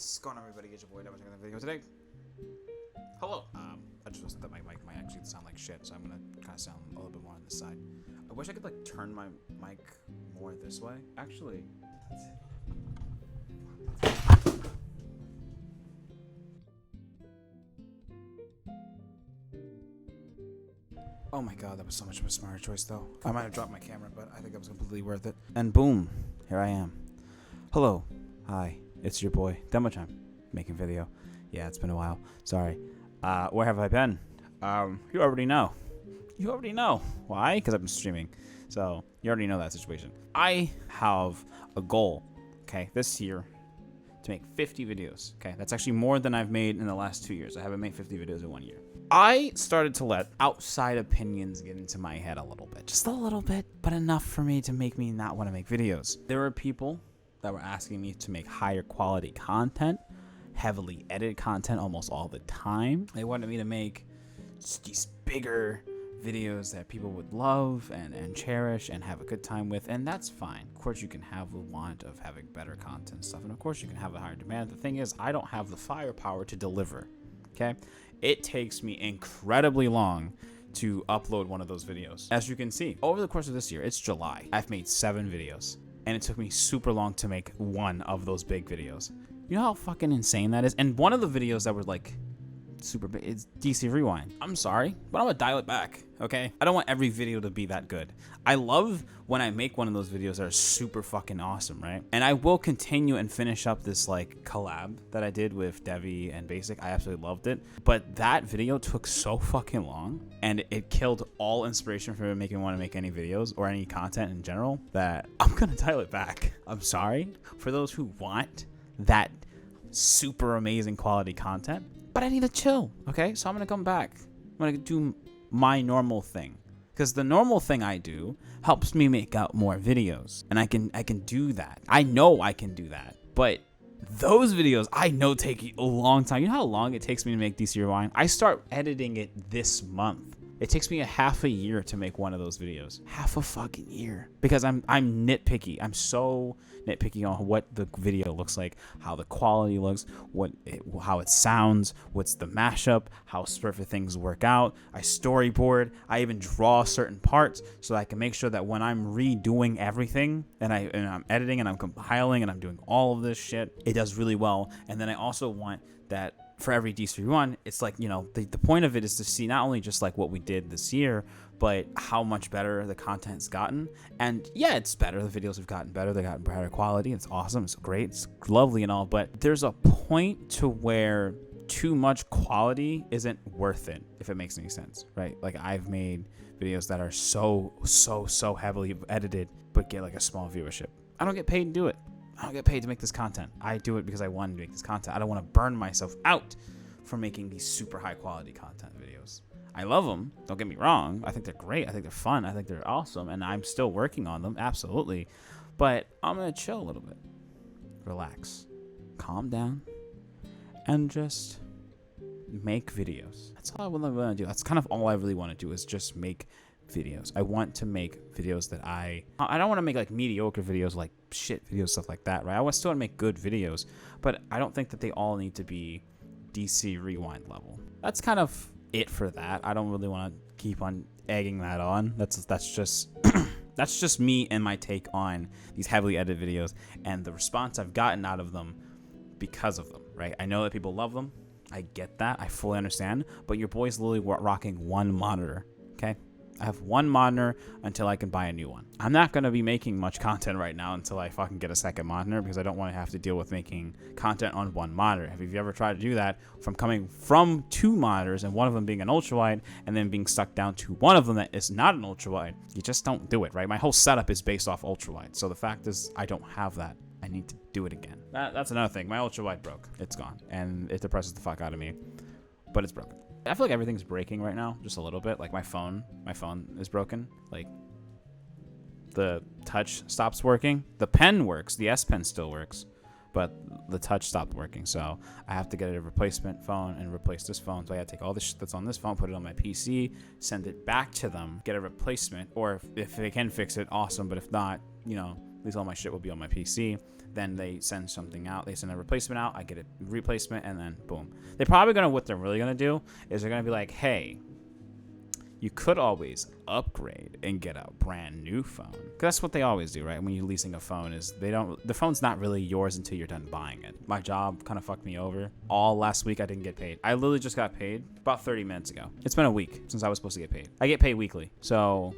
What's going on, everybody? It's your boy, Devin, the video today. Hello. I just noticed that my mic might actually sound like shit, so I'm gonna kind of sound a little bit more on this side. I wish I could like turn my mic more this way. Actually, oh my god, that was so much of a smarter choice, though. I might have dropped my camera, but I think that was completely worth it. And boom, here I am. Hello. Hi. It's your boy, Demotime, making video. Yeah, it's been a while. Sorry. Where have I been? You already know. You already know. Why? Because I've been streaming. So, you already know that situation. I have a goal, okay, this year to make 50 videos, okay? That's actually more than I've made in the last 2 years. I haven't made 50 videos in 1 year. I started to let outside opinions get into my head a little bit. Just a little bit, but enough for me to make me not want to make videos. There were people that were asking me to make higher quality content, heavily edited content almost all the time. They wanted me to make these bigger videos that people would love and cherish and have a good time with, and that's fine. Of course, you can have the want of having better content and stuff, and of course, you can have a higher demand. The thing is, I don't have the firepower to deliver, okay? It takes me incredibly long to upload one of those videos. As you can see, over the course of this year, it's July, I've made 7 videos. And it took me super long to make one of those big videos. You know how fucking insane that is? And one of the videos that were like super big is DC Rewind. I'm sorry, but I'm gonna dial it back, okay? I don't want every video to be that good. I love when I make one of those videos that are super fucking awesome, right? And I will continue and finish up this like collab that I did with Devi and Basic. I absolutely loved it. But that video took so fucking long and it killed all inspiration for me making me want to make any videos or any content in general that I'm gonna dial it back. I'm sorry for those who want that super amazing quality content, but I need to chill, okay? So I'm gonna come back. I'm gonna do my normal thing, because the normal thing I do helps me make out more videos, and I can do that. I know I can do that, but those videos I know take a long time. You know how long it takes me to make DC Rewind? I start editing it this month. It takes me a half a year to make one of those videos. Half a fucking year. Because I'm nitpicky. I'm so nitpicky on what the video looks like, how the quality looks, how it sounds, what's the mashup, how certain things work out. I storyboard. I even draw certain parts so I can make sure that when I'm redoing everything and I'm editing and I'm compiling and I'm doing all of this shit, it does really well. And then I also want that for every DC1, it's like, you know, the point of it is to see not only just like what we did this year, but how much better the content's gotten. And yeah, it's better. The videos have gotten better. They've gotten better quality. It's awesome. It's great. It's lovely and all. But there's a point to where too much quality isn't worth it, if it makes any sense, right? Like I've made videos that are so heavily edited, but get like a small viewership. I don't get paid to do it. I don't get paid to make this content. I do it because I want to make this content. I don't want to burn myself out for making these super high quality content videos. I love them. Don't get me wrong. I think they're great. I think they're fun. I think they're awesome. And I'm still working on them. Absolutely. But I'm going to chill a little bit. Relax. Calm down. And just make videos. That's all I really want to do. That's kind of all I really want to do is just make videos. I want to make videos that I don't want to make like mediocre videos, like shit videos, stuff like that, right? I still want to make good videos, but I don't think that they all need to be DC Rewind level. That's kind of it for that. I don't really want to keep on egging that on. That's just that's just me and my take on these heavily edited videos and the response I've gotten out of them because of them, right? I know that people love them. I get that. I fully understand, but your boy's literally rocking one monitor, okay? I have one monitor until I can buy a new one. I'm not going to be making much content right now until I fucking get a second monitor because I don't want to have to deal with making content on one monitor. Have you ever tried to do that from coming from 2 monitors and one of them being an ultrawide and then being stuck down to one of them that is not an ultrawide? You just don't do it, right? My whole setup is based off ultrawide. So the fact is I don't have that. I need to do it again. That's another thing. My ultrawide broke. It's gone. And it depresses the fuck out of me. But it's broken. I feel like everything's breaking right now, just a little bit. Like my phone is broken. Like the touch stops working. The pen works. The S Pen still works, but the touch stopped working. So I have to get a replacement phone and replace this phone. So I got to take all the shit that's on this phone, put it on my PC, send it back to them, get a replacement. Or if they can fix it, awesome. But if not, you know, At least all my shit will be on my PC. Then they send something out. They send a replacement out. I get a replacement, and then boom. They're probably gonna, what they're really gonna do is they're gonna be like, hey, you could always upgrade and get a brand new phone. 'Cause that's what they always do, right? When you're leasing a phone, is the phone's not really yours until you're done buying it. My job kind of fucked me over. All last week I didn't get paid. I literally just got paid about 30 minutes ago. It's been a week since I was supposed to get paid. I get paid weekly. So,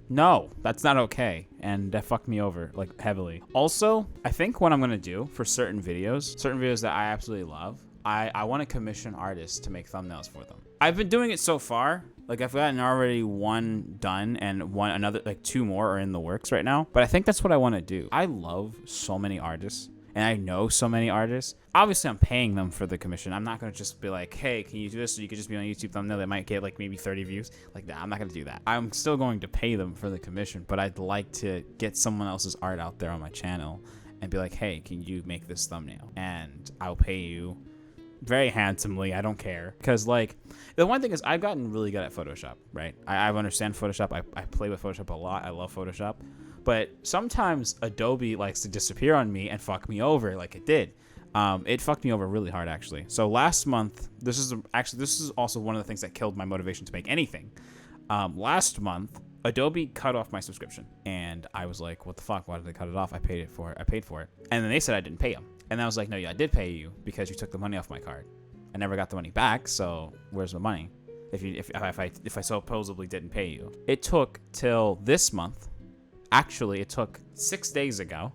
no, that's not okay. And that fucked me over, like, heavily. Also, I think what I'm gonna do for certain videos that I absolutely love, I want to commission artists to make thumbnails for them. I've been doing it so far. Like, I've gotten already one done, and another, like, 2 more are in the works right now. But I think that's what I want to do. I love so many artists, and I know so many artists. Obviously, I'm paying them for the commission. I'm not going to just be like, hey, can you do this? So you could just be on a YouTube thumbnail that might get, like, maybe 30 views. Like, nah, I'm not going to do that. I'm still going to pay them for the commission, but I'd like to get someone else's art out there on my channel and be like, hey, can you make this thumbnail? And I'll pay you very handsomely. I don't care, because, like, the one thing is I've gotten really good at Photoshop, right? I understand Photoshop. I play with Photoshop a lot. I love Photoshop, but sometimes Adobe likes to disappear on me and fuck me over, like it did. It fucked me over really hard, actually. So last month, this is also one of the things that killed my motivation to make anything. Last month, Adobe cut off my subscription, and I was like, what the fuck? Why did they cut it off? I paid for it. And then they said I didn't pay them. And I was like, no, yeah, I did pay you because you took the money off my card. I never got the money back, so where's the money? If I supposedly didn't pay you. It took till this month. Actually, it took 6 days ago.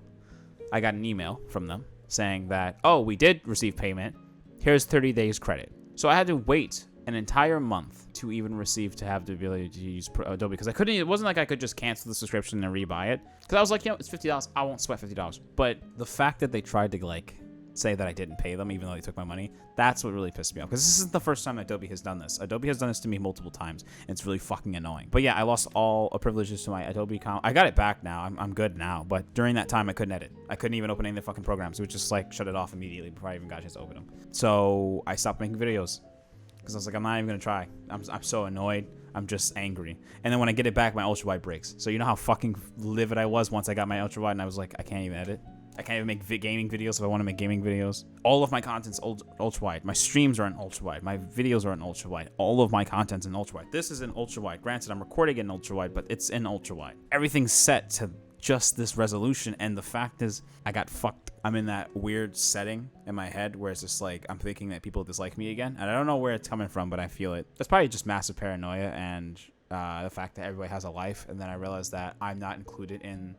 I got an email from them saying that, oh, we did receive payment. Here's 30 days credit. So I had to wait an entire month to even have the ability to use Adobe, because it wasn't like I could just cancel the subscription and rebuy it, because I was like, it's $50, I won't sweat $50. But the fact that they tried to, like, say that I didn't pay them even though they took my money, that's what really pissed me off, because this isn't the first time Adobe has done this. Adobe has done this to me multiple times, and it's really fucking annoying. But yeah, I lost all privileges to my Adobe account. I got it back now. I'm good now, but during that time I couldn't edit. I couldn't even open any of the fucking programs. It would just, like, shut it off immediately before I even got a chance to open them. So I stopped making videos, because I was like, I'm not even gonna try. I'm so annoyed. I'm just angry. And then when I get it back, my ultra wide breaks. So you know how fucking livid I was once I got my ultra wide, and I was like, I can't even edit. I can't even make gaming videos if I want to make gaming videos. All of my content's ultra wide. My streams are in ultra wide. My videos are in ultra wide. All of my content's in ultra wide. This is in ultra wide. Granted, I'm recording it in ultra wide, but it's in ultra wide. Everything's set to just this resolution, and the fact is I got fucked. I'm in that weird setting in my head where it's just like I'm thinking that people dislike me again, and I don't know where it's coming from, but I feel it. It's probably just massive paranoia and the fact that everybody has a life, and then I realized that I'm not included in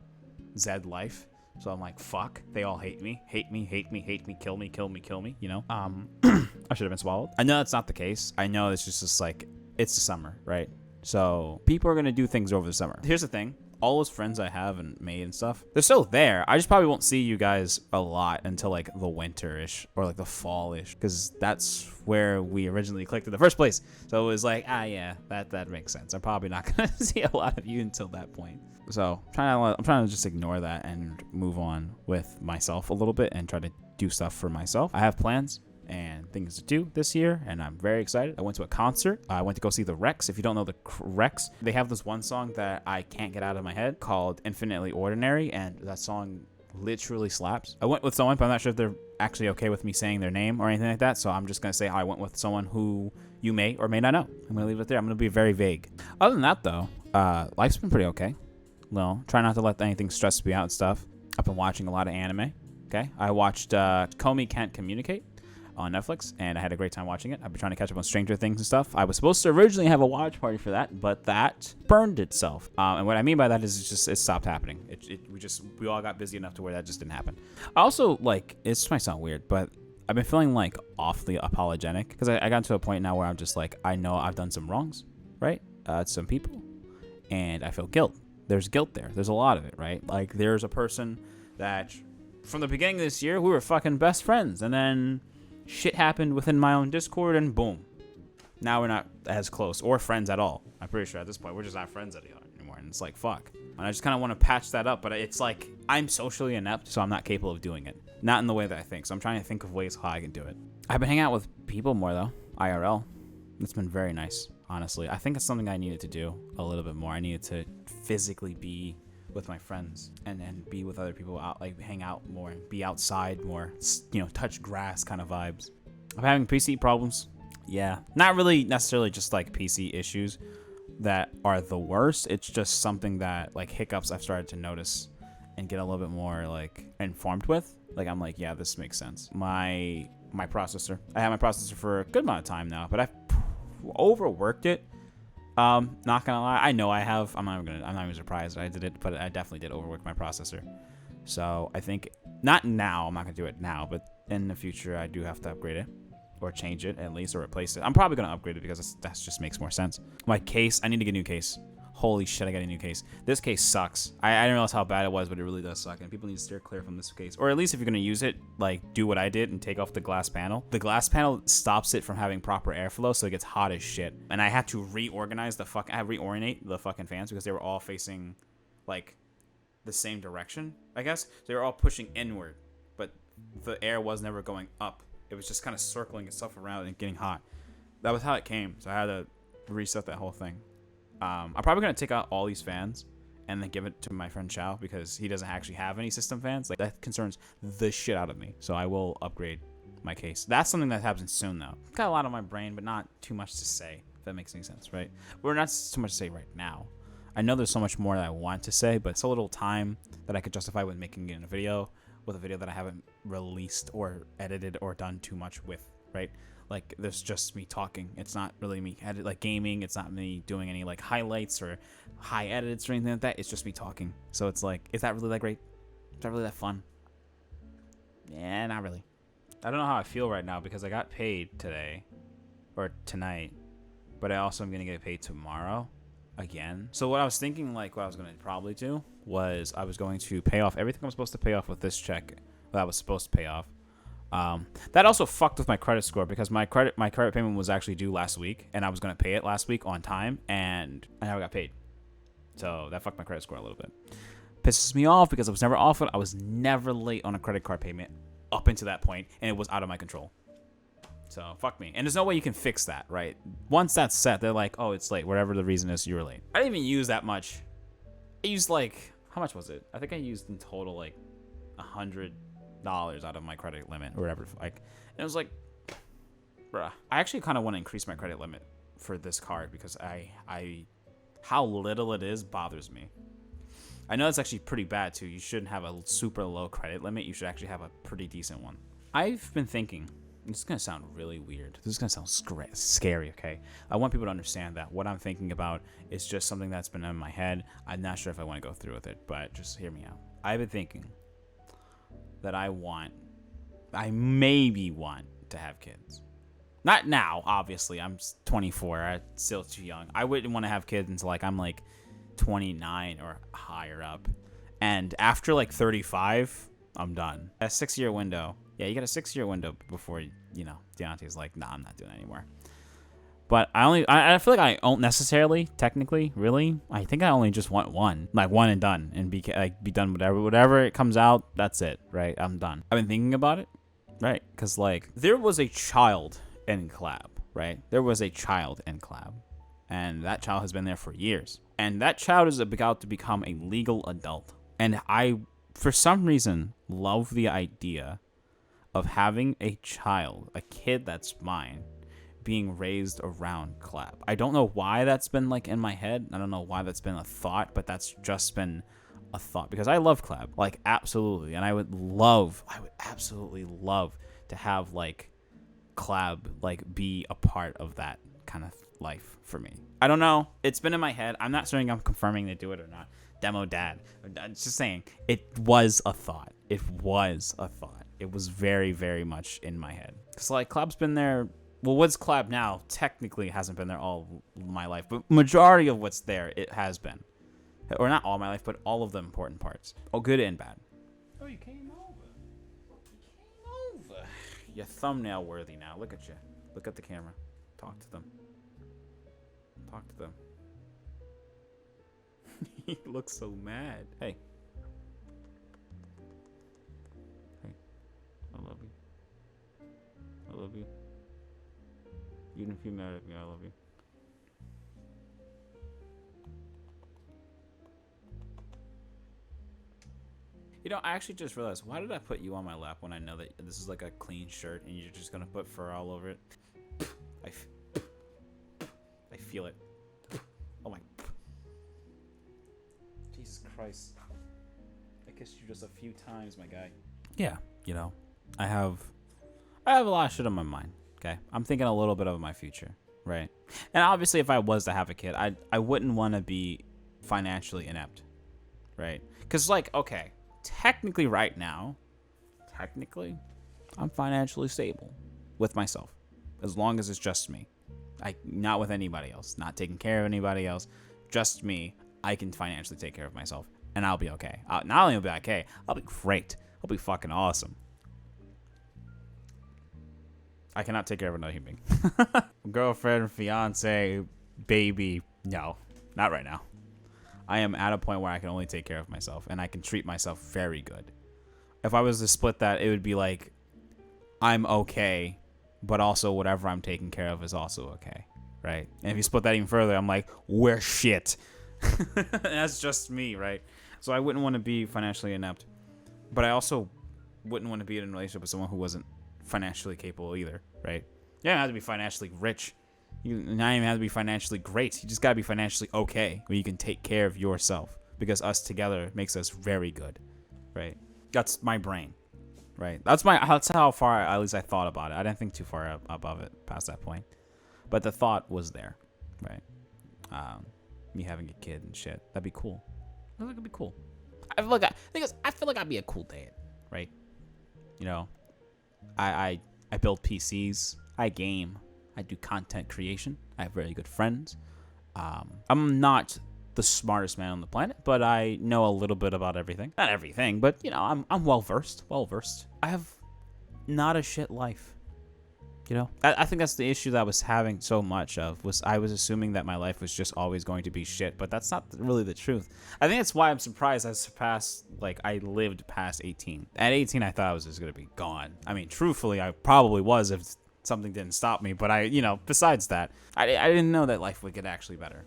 Zed life. So I'm like, fuck, they all hate me, kill me, you know? I should have been swallowed. I know that's not the case. I know it's just like, it's the summer, right? So people are going to do things over the summer. Here's the thing. All those friends I have and made and stuff, they're still there. I just probably won't see you guys a lot until, like, the winter-ish or, like, the fall-ish, because that's where we originally clicked in the first place. So it was like, yeah, that makes sense. I'm probably not going to see a lot of you until that point. So I'm trying to just ignore that and move on with myself a little bit and try to do stuff for myself. I have plans and things to do this year, and I'm very excited. I went to a concert. I went to go see the Rex. If you don't know the Rex, they have this one song that I can't get out of my head called Infinitely Ordinary, and that song literally slaps. I went with someone, but I'm not sure if they're actually okay with me saying their name or anything like that, so I'm just going to say I went with someone who you may or may not know. I'm going to leave it there. I'm going to be very vague. Other than that, though, life's been pretty okay. Well, try not to let anything stress me out and stuff. I've been watching a lot of anime, okay? I watched Komi Can't Communicate on Netflix, and I had a great time watching it. I've been trying to catch up on Stranger Things and stuff. I was supposed to originally have a watch party for that, but that burned itself. And what I mean by that is it stopped happening. We all got busy enough to where that just didn't happen. I also, like, this might sound weird, but I've been feeling, like, awfully apologetic, because I got to a point now where I'm just like, I know I've done some wrongs, right? To some people, and I feel guilt. There's guilt there. There's a lot of it, right? Like, there's a person that from the beginning of this year, we were fucking best friends, and then shit happened within my own Discord, and boom. Now we're not as close or friends at all. I'm pretty sure at this point we're just not friends anymore, and it's like, fuck. And I just kind of want to patch that up, but it's like I'm socially inept, so I'm not capable of doing it. Not in the way that I think, so I'm trying to think of ways how I can do it. I've been hanging out with people more, though, IRL. It's been very nice, honestly. I think it's something I needed to do a little bit more. I needed to physically be with my friends and be with other people out, like hang out more, be outside more, you know, touch grass kind of vibes. I'm having PC problems. Yeah, not really necessarily just like PC issues that are the worst. It's just something that like hiccups I've started to notice and get a little bit more like informed with. Like I'm like, yeah, this makes sense. My processor. I had my processor for a good amount of time now, but I've overworked it. Not gonna lie, I know I have. I'm not even surprised that I did it, but I definitely did overwork my processor. So I think not now. I'm not gonna do it now, but in the future, I do have to upgrade it or change it at least or replace it. I'm probably gonna upgrade it because that just makes more sense. My case, I need to get a new case. Holy shit, I got a new case. This case sucks. I didn't realize how bad it was, but it really does suck. And people need to steer clear from this case. Or at least if you're going to use it, like, do what I did and take off the glass panel. The glass panel stops it from having proper airflow, so it gets hot as shit. And I had to reorient the fucking fans because they were all facing, like, the same direction, I guess. They were all pushing inward, but the air was never going up. It was just kind of circling itself around and getting hot. That was how it came, so I had to reset that whole thing. I'm probably going to take out all these fans and then give it to my friend Chow because he doesn't actually have any system fans. Like, that concerns the shit out of me. So I will upgrade my case. That's something that happens soon, though. Got a lot on my brain, but not too much to say, if that makes any sense, right? Or not so much to say right now. I know there's so much more that I want to say, but it's a little time that I could justify with making it in a video, with a video that I haven't released or edited or done too much with, right? Like, there's just me talking. It's not really me like gaming. It's not me doing any like highlights or high edits or anything like that. It's just me talking. So it's like, is that really that great? Is that really that fun? Yeah, not really. I don't know how I feel right now because I got paid today or tonight, but I also am going to get paid tomorrow again. So what I was thinking, like what I was going to probably do was I was going to pay off everything I'm supposed to pay off with this check that I was supposed to pay off. That also fucked with my credit score because my credit payment was actually due last week and I was going to pay it last week on time and I never got paid. So that fucked my credit score a little bit. Pisses me off because I was never off it. I was never late on a credit card payment up until that point and it was out of my control. So fuck me. And there's no way you can fix that, right? Once that's set, they're like, oh, it's late. Whatever the reason is, you were late. I didn't even use that much. I used like, how much was it? I think I used in total like $100 out of my credit limit or whatever. Like, and it was like, bruh. I actually kind of want to increase my credit limit for this card because how little it is bothers me. I know it's actually pretty bad too. You shouldn't have a super low credit limit. You should actually have a pretty decent one. I've been thinking, this is going to sound really weird. This is going to sound scary, okay? I want people to understand that what I'm thinking about is just something that's been in my head. I'm not sure if I want to go through with it, but just hear me out. I've been thinking that I maybe want to have kids. Not now, obviously. I'm 24. I'm still too young. I wouldn't want to have kids until like I'm like 29 or higher up. And after like 35, I'm done. A 6-year window. Yeah, you got a 6-year window before, you know, Deontay's like, nah, I'm not doing it anymore. But I feel like I don't necessarily, technically, really. I think I only just want one, like one and done, and be done whatever it comes out. That's it, right? I'm done. I've been thinking about it, right? Because like there was a child in Collab, right? There was a child in Collab, and that child has been there for years, and that child is about to become a legal adult, and I, for some reason, love the idea of having a child, a kid that's mine, being raised around Collab. I don't know why that's been like in my head. I don't know why that's been a thought, but that's just been a thought because I love Collab, like absolutely. And I would absolutely love to have like Collab like be a part of that kind of life for me. I don't know. It's been in my head. I'm not saying I'm confirming they do it or not. Demo dad. I'm just saying it was a thought. It was a thought. It was very, very much in my head. Because like Collab's been there. Well, what's Collab now technically hasn't been there all my life, but majority of what's there, it has been. Or not all my life, but all of the important parts. Oh, good and bad. Oh, you came over. You came over. You're thumbnail worthy now. Look at you. Look at the camera. Talk to them. Talk to them. He looks so mad. Hey. Hey. I love you. I love you. Even if you're mad at me, I love you. You know, I actually just realized, why did I put you on my lap when I know that this is like a clean shirt and you're just gonna put fur all over it? I feel it. Oh my. Jesus Christ. I kissed you just a few times, my guy. Yeah, you know, I have a lot of shit on my mind, okay? I'm thinking a little bit of my future, right? And obviously, if I was to have a kid, I wouldn't want to be financially inept, right? Because, like, okay, technically right now, I'm financially stable with myself, as long as it's just me. Not with anybody else, not taking care of anybody else, just me. I can financially take care of myself, and I'll be okay. Not only will be okay, I'll be great. I'll be fucking awesome. I cannot take care of another human being. Girlfriend, fiance, baby, no, not right now. I am at a point where I can only take care of myself, and I can treat myself very good. If I was to split that, it would be like, I'm okay, but also whatever I'm taking care of is also okay, right? And if you split that even further, I'm like, we're shit. That's just me, right? So I wouldn't want to be financially inept, but I also wouldn't want to be in a relationship with someone who wasn't financially capable either, right? You don't have to be financially rich. You not even have to be financially great. You just gotta be financially okay, where you can take care of yourself, because us together makes us very good, right? That's my brain, right? That's how far at least I thought about it. I didn't think too far above it past that point, but the thought was there, right? Me having a kid and shit, that'd be cool. I think it'd be cool. I feel like I'd be a cool dad, right? You know, I build PCs, I game, I do content creation, I have very good friends. I'm not the smartest man on the planet, but I know a little bit about everything. Not everything, but you know, I'm well versed. I have not a shit life. You know, I think that's the issue that I was having so much of, was I was assuming that my life was just always going to be shit, but that's not really the truth. I think that's why I'm surprised I lived past 18. At 18, I thought I was just going to be gone. I mean, truthfully, I probably was if something didn't stop me, but besides that, I didn't know that life would get actually better.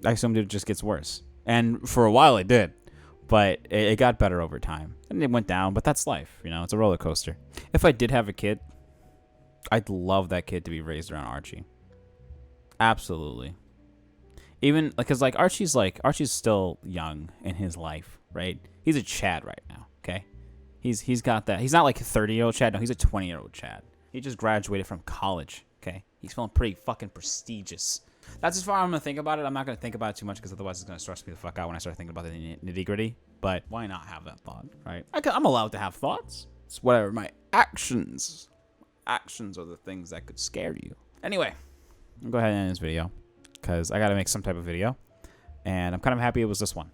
I assumed it just gets worse. And for a while it did, but it got better over time. And it went down, but that's life, you know, it's a roller coaster. If I did have a kid, I'd love that kid to be raised around Archie. Absolutely. Even because Archie's still young in his life, right? He's a Chad right now, okay? He's got that. He's not like a 30-year-old Chad. No, he's a 20-year-old Chad. He just graduated from college, okay? He's feeling pretty fucking prestigious. That's as far I'm gonna think about it. I'm not gonna think about it too much because otherwise it's gonna stress me the fuck out when I start thinking about the nitty-gritty. But why not have that thought, right? I'm allowed to have thoughts. It's whatever. My actions are the things that could scare you. Anyway, I'll go ahead and end this video because I gotta make some type of video, and I'm kind of happy it was this one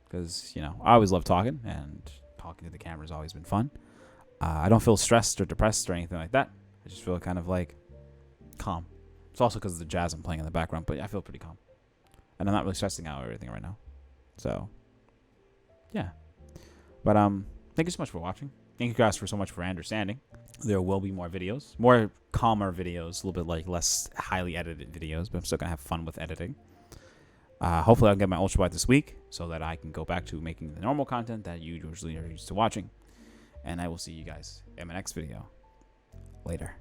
because, you know, I always love talking, and talking to the camera has always been fun. I don't feel stressed or depressed or anything like that. I just feel kind of like calm. It's also because of the jazz I'm playing in the background, but I feel pretty calm, and I'm not really stressing out or everything right now. So yeah, but thank you so much for watching. Thank you guys so much for understanding. There will be more videos, more calmer videos, a little bit less highly edited videos, but I'm still gonna have fun with editing. Hopefully I'll get my ultra wide this week so that I can go back to making the normal content that you usually are used to watching. And I will see you guys in my next video. Later.